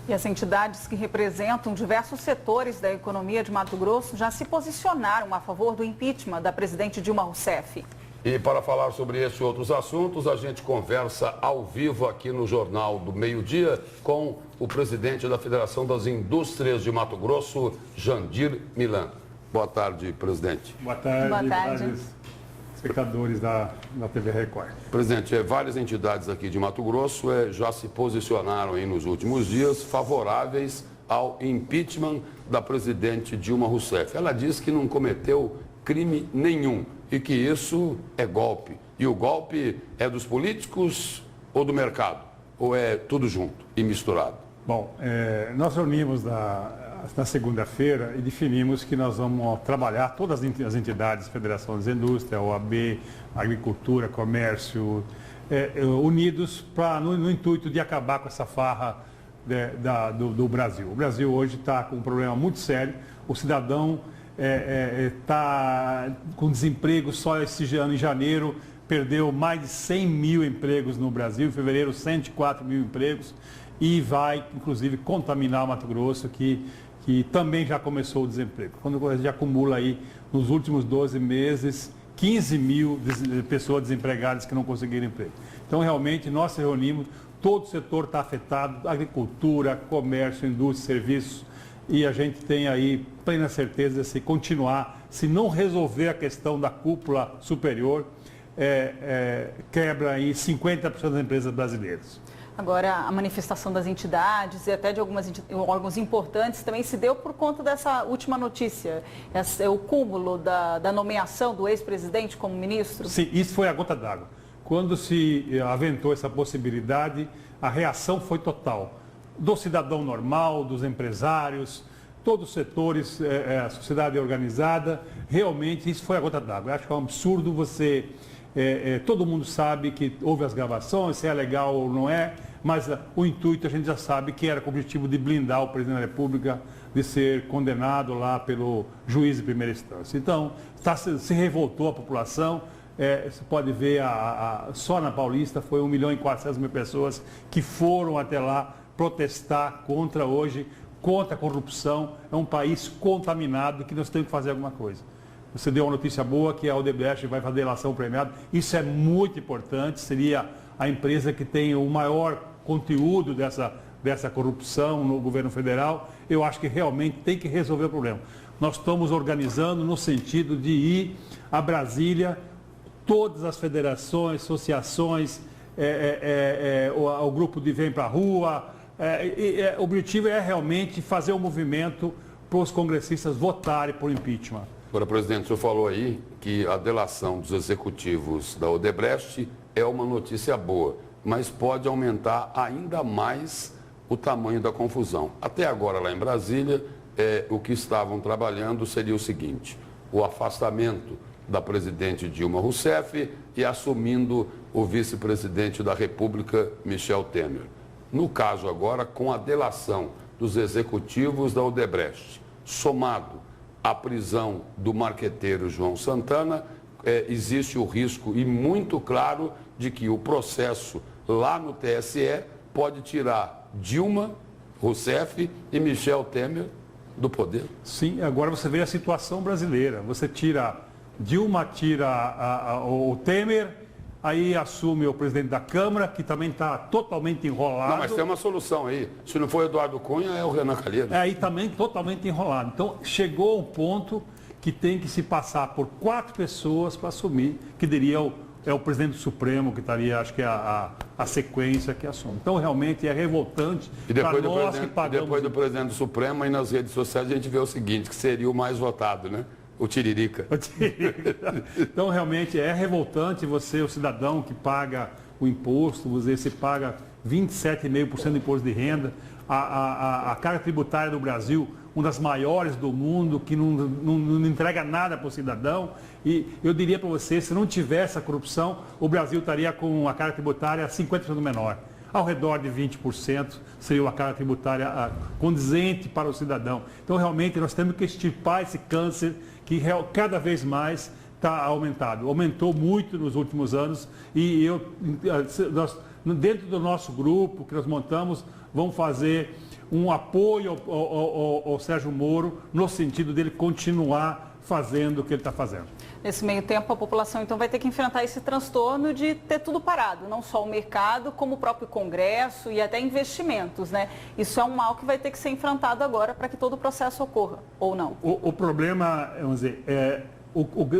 E as entidades que representam diversos setores da economia de Mato Grosso já se posicionaram a favor do impeachment da presidente Dilma Rousseff. E para falar sobre esses e outros assuntos, a gente conversa ao vivo aqui no Jornal do Meio-Dia com o presidente da Federação das Indústrias de Mato Grosso, Jandir Milan. Boa tarde, presidente. Boa tarde. Boa tarde. Espectadores da TV Record. Presidente, várias entidades aqui de Mato Grosso já se posicionaram aí nos últimos dias favoráveis ao impeachment da presidente Dilma Rousseff. Ela disse que não cometeu crime nenhum e que isso é golpe. E o golpe é dos políticos ou do mercado? Ou é tudo junto e misturado? Bom, nós reunimos na segunda-feira e definimos que nós vamos trabalhar, todas as entidades, Federação das Indústrias, OAB, Agricultura, Comércio, unidos no intuito de acabar com essa farra do Brasil. O Brasil hoje está com um problema muito sério, o cidadão está com desemprego só esse ano, em janeiro, perdeu mais de 100 mil empregos no Brasil, em fevereiro 104 mil empregos e vai, inclusive, contaminar o Mato Grosso, que também já começou o desemprego. Quando a gente acumula aí, nos últimos 12 meses, 15 mil pessoas desempregadas que não conseguiram emprego. Então, realmente, nós se reunimos, todo o setor está afetado, agricultura, comércio, indústria, serviços, e a gente tem aí plena certeza de se continuar, se não resolver a questão da cúpula superior, quebra aí 50% das empresas brasileiras. Agora, a manifestação das entidades e até de alguns órgãos importantes também se deu por conta dessa última notícia, o cúmulo da nomeação do ex-presidente como ministro. Sim, isso foi a gota d'água. Quando se aventou essa possibilidade, a reação foi total. Do cidadão normal, dos empresários, todos os setores, a sociedade organizada, realmente isso foi a gota d'água. Eu acho que é um absurdo você... todo mundo sabe que houve as gravações, se é legal ou não é, mas o intuito a gente já sabe que era com o objetivo de blindar o presidente da República de ser condenado lá pelo juiz de primeira instância. Então, se revoltou a população, você pode ver, só na Paulista foi 1.400.000 pessoas que foram até lá protestar contra a corrupção. É um país contaminado que nós temos que fazer alguma coisa. Você deu uma notícia boa que a Odebrecht vai fazer delação premiada. Isso é muito importante. Seria a empresa que tem o maior conteúdo dessa corrupção no governo federal. Eu acho que realmente tem que resolver o problema. Nós estamos organizando no sentido de ir a Brasília, todas as federações, associações, o grupo de Vem para a Rua. O objetivo é realmente fazer um movimento para os congressistas votarem por impeachment. Agora, presidente, o senhor falou aí que a delação dos executivos da Odebrecht é uma notícia boa, mas pode aumentar ainda mais o tamanho da confusão. Até agora, lá em Brasília, o que estavam trabalhando seria o seguinte: o afastamento da presidente Dilma Rousseff e assumindo o vice-presidente da República, Michel Temer. No caso agora, com a delação dos executivos da Odebrecht, somado à prisão do marqueteiro João Santana, existe o risco, e muito claro, de que o processo lá no TSE pode tirar Dilma Rousseff e Michel Temer do poder. Sim, agora você vê a situação brasileira. Você tira Dilma, o Temer, aí assume o presidente da Câmara, que também está totalmente enrolado. Não, mas tem uma solução aí. Se não for Eduardo Cunha, é o Renan Calheiros. Aí também totalmente enrolado. Então, chegou um ponto que tem que se passar por 4 pessoas para assumir, que diria o presidente do Supremo, que estaria, acho que é a sequência que assume. Então, realmente é revoltante para nós que pagamos. E depois do presidente do Supremo, aí nas redes sociais, a gente vê o seguinte, que seria o mais votado, né? O Tiririca. Então, realmente, é revoltante o cidadão que paga o imposto, você paga 27,5% de imposto de renda, a carga tributária do Brasil, uma das maiores do mundo, que não entrega nada para o cidadão. E eu diria para você, se não tivesse a corrupção, o Brasil estaria com a carga tributária 50% menor. Ao redor de 20% seria uma carga tributária condizente para o cidadão. Então, realmente, nós temos que extirpar esse câncer que cada vez mais está aumentado. Aumentou muito nos últimos anos e nós, dentro do nosso grupo que nós montamos, vamos fazer um apoio ao Sérgio Moro, no sentido dele continuar fazendo o que ele está fazendo. Nesse meio tempo, a população então vai ter que enfrentar esse transtorno de ter tudo parado, não só o mercado, como o próprio Congresso e até investimentos, né? Isso é um mal que vai ter que ser enfrentado agora para que todo o processo ocorra, ou não? O problema, vamos dizer, o que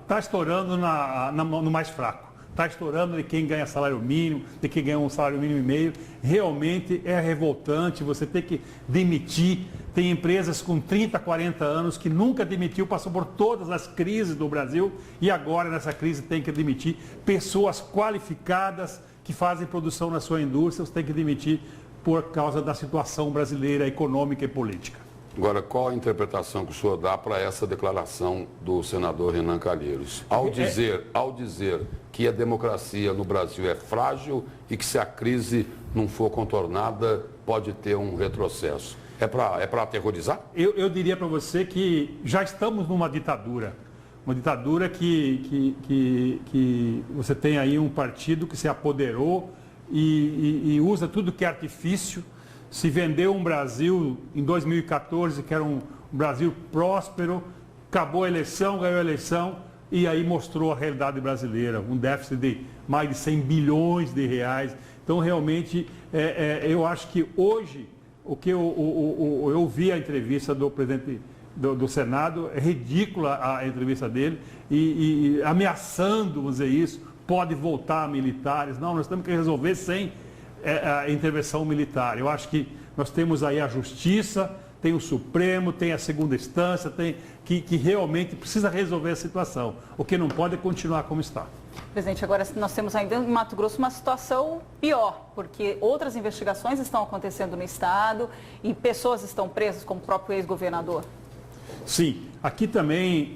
está estourando no mais fraco. Está estourando de quem ganha salário mínimo, de quem ganha um salário mínimo e meio. Realmente é revoltante você ter que demitir. Tem empresas com 30, 40 anos que nunca demitiu, passou por todas as crises do Brasil e agora nessa crise tem que demitir. Pessoas qualificadas que fazem produção na sua indústria, você tem que demitir por causa da situação brasileira, econômica e política. Agora, qual a interpretação que o senhor dá para essa declaração do senador Renan Calheiros? Ao dizer que a democracia no Brasil é frágil e que se a crise não for contornada, pode ter um retrocesso. É para aterrorizar? Eu diria para você que já estamos numa ditadura. Uma ditadura que você tem aí um partido que se apoderou e usa tudo que é artifício. Se vendeu um Brasil em 2014, que era um Brasil próspero, acabou a eleição, ganhou a eleição e aí mostrou a realidade brasileira, um déficit de mais de 100 bilhões de reais. Então, realmente, eu acho que hoje, o que eu vi a entrevista do presidente do Senado, é ridícula a entrevista dele e ameaçando, vamos dizer isso, pode voltar a militares. Não, nós temos que resolver sem a intervenção militar. Eu acho que nós temos aí a Justiça, tem o Supremo, tem a segunda instância, tem que realmente precisa resolver a situação. O que não pode é continuar como está. Presidente, agora nós temos ainda em Mato Grosso uma situação pior, porque outras investigações estão acontecendo no Estado e pessoas estão presas, como o próprio ex-governador. Sim, aqui também,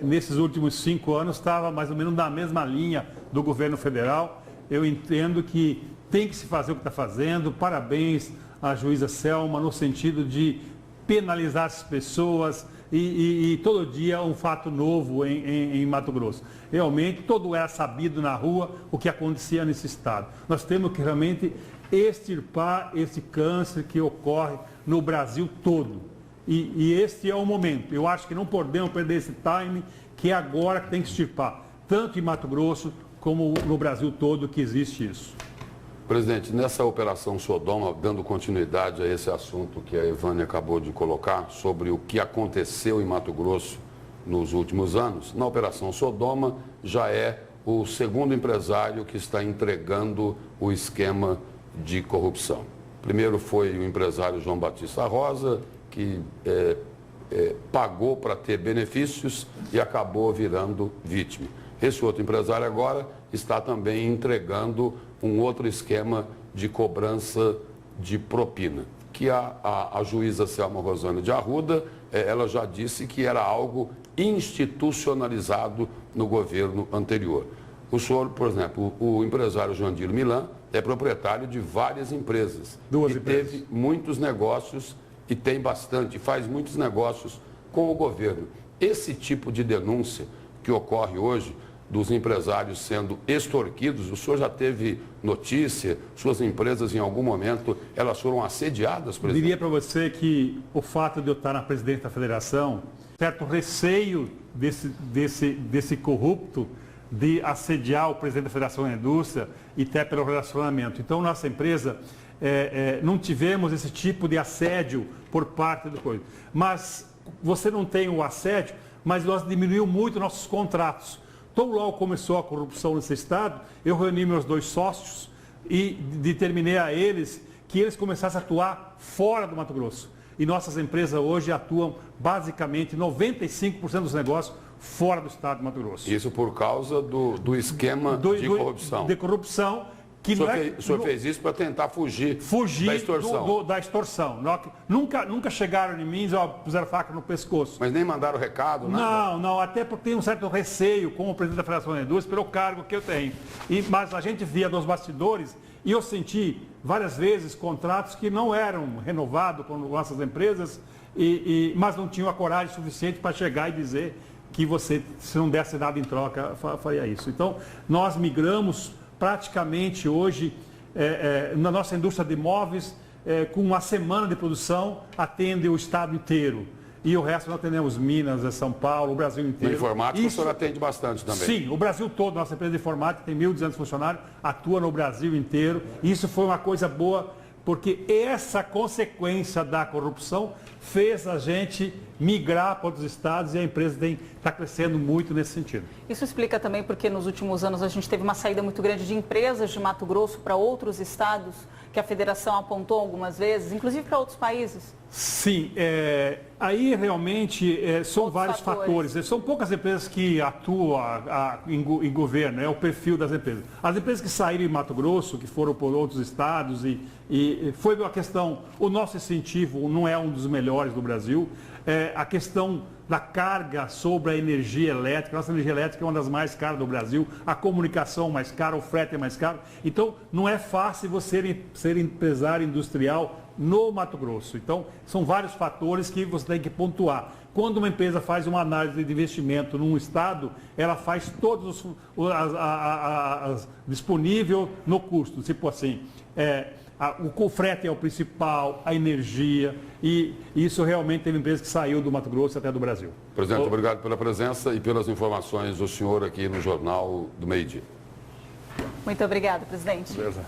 nesses últimos 5 anos, estava mais ou menos na mesma linha do governo federal. Eu entendo que tem que se fazer o que está fazendo. Parabéns à juíza Selma, no sentido de penalizar as pessoas e todo dia um fato novo em Mato Grosso. Realmente, todo era sabido na rua o que acontecia nesse estado. Nós temos que realmente extirpar esse câncer que ocorre no Brasil todo. E este é o momento. Eu acho que não podemos perder esse time, que é agora que tem que extirpar, tanto em Mato Grosso como no Brasil todo, que existe isso. Presidente, nessa Operação Sodoma, dando continuidade a esse assunto que a Evânia acabou de colocar, sobre o que aconteceu em Mato Grosso nos últimos anos, na Operação Sodoma já é o segundo empresário que está entregando o esquema de corrupção. Primeiro foi o empresário João Batista Rosa, que pagou para ter benefícios e acabou virando vítima. Esse outro empresário agora está também entregando um outro esquema de cobrança de propina, que a juíza Selma Rosânia de Arruda, ela já disse que era algo institucionalizado no governo anterior. O senhor, por exemplo, o empresário Jandilo Milan é proprietário de várias empresas. Duas empresas. Teve muitos negócios e tem bastante, faz muitos negócios com o governo. Esse tipo de denúncia que ocorre hoje, dos empresários sendo extorquidos, o senhor já teve notícia, suas empresas em algum momento, elas foram assediadas, presidente? Eu diria para você que o fato de eu estar na presidência da federação, certo receio desse corrupto de assediar o presidente da Federação da Indústria e até pelo relacionamento. Então, nossa empresa, não tivemos esse tipo de assédio por parte do coisa. Mas você não tem o assédio, mas nós diminuímos muito nossos contratos. Então, logo começou a corrupção nesse estado, eu reuni meus 2 sócios e determinei a eles que eles começassem a atuar fora do Mato Grosso. E nossas empresas hoje atuam basicamente 95% dos negócios fora do estado de Mato Grosso. Isso por causa do esquema de corrupção. De corrupção. Que o senhor fez isso para tentar fugir da extorsão. Da extorsão. Nunca chegaram em mim e puseram faca no pescoço. Mas nem mandaram recado, nada? Não, até porque tem um certo receio com o presidente da Federação da Indústria pelo cargo que eu tenho. Mas a gente via nos bastidores e eu senti várias vezes contratos que não eram renovados com nossas empresas, mas não tinham a coragem suficiente para chegar e dizer que você, se não desse nada em troca, faria isso. Então, nós migramos praticamente hoje, na nossa indústria de imóveis, com uma semana de produção, atende o estado inteiro. E o resto nós atendemos Minas, São Paulo, o Brasil inteiro. Na informática o senhor atende bastante também. Sim, o Brasil todo, nossa empresa de informática tem 1.200 funcionários, atua no Brasil inteiro. Isso foi uma coisa boa, porque essa consequência da corrupção fez a gente migrar para outros estados e a empresa está crescendo muito nesse sentido. Isso explica também porque nos últimos anos a gente teve uma saída muito grande de empresas de Mato Grosso para outros estados, que a federação apontou algumas vezes, inclusive para outros países? Sim, aí realmente são outros vários fatores. São poucas empresas que atuam em governo, é o perfil das empresas. As empresas que saíram em Mato Grosso, que foram por outros estados, e foi uma questão, o nosso incentivo não é um dos melhores do Brasil, a questão da carga sobre a energia elétrica. Nossa energia elétrica é uma das mais caras do Brasil, a comunicação mais cara, o frete é mais caro. Então, não é fácil você ser empresário industrial no Mato Grosso. Então, são vários fatores que você tem que pontuar. Quando uma empresa faz uma análise de investimento num estado, ela faz todos disponível no custo, tipo assim, o frete é o principal, a energia, e isso realmente teve empresa que saiu do Mato Grosso até do Brasil. Presidente, obrigado pela presença e pelas informações do senhor aqui no Jornal do Meio-Dia. Muito obrigada, presidente. Beleza.